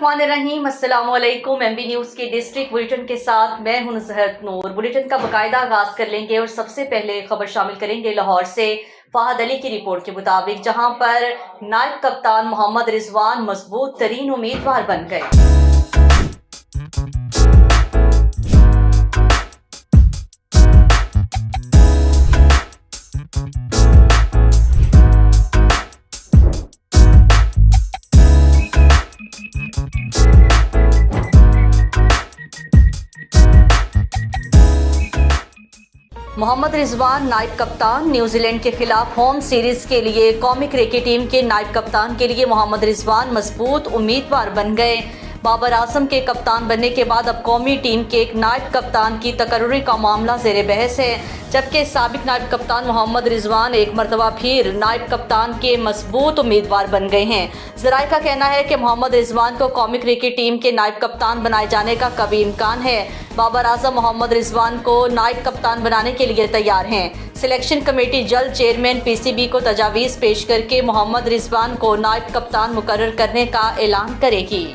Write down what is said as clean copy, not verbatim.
बिस्मिल्लाहिर्रहमानिर्रहीम। अस्सलाम वालेकुम। एमबी न्यूज़ के डिस्ट्रिक्ट बुलेटिन के साथ मैं हूं नुसरत नूर। बुलेटिन का बाकायदा आगाज कर लेंगे और सबसे पहले खबर शामिल करेंगे लाहौर से फहद अली की रिपोर्ट के मुताबिक, जहां पर नायब कप्तान मोहम्मद रिजवान मजबूत तरीन उम्मीदवार बन गए। मोहम्मद रिजवान नायब कप्तान। न्यूजीलैंड के खिलाफ होम सीरीज के लिए कौमी क्रिकेट टीम के नायब कप्तान के लिए मोहम्मद रिजवान मजबूत उम्मीदवार बन गए। बाबर आजम के कप्तान बनने के बाद अब कौमी टीम के एक नायब कप्तान की तकर्रुरी का मामला ज़ेर बहस है, जबकि साबिक नायब कप्तान मोहम्मद रिजवान एक मरतबा फिर नायब कप्तान के मजबूत उम्मीदवार बन गए हैं। ज़राए का कहना है कि मोहम्मद रिजवान को कौमी क्रिकेट टीम के नायब कप्तान बनाए जाने का कभी इम्कान है। बाबर आजम मोहम्मद रिजवान को नायब कप्तान बनाने के लिए तैयार हैं। सिलेक्शन कमेटी जल्द चेयरमैन पीसीबी को तजावीज़ पेश करके मोहम्मद रिजवान को नायब कप्तान मुकर्रर करने का ऐलान करेगी।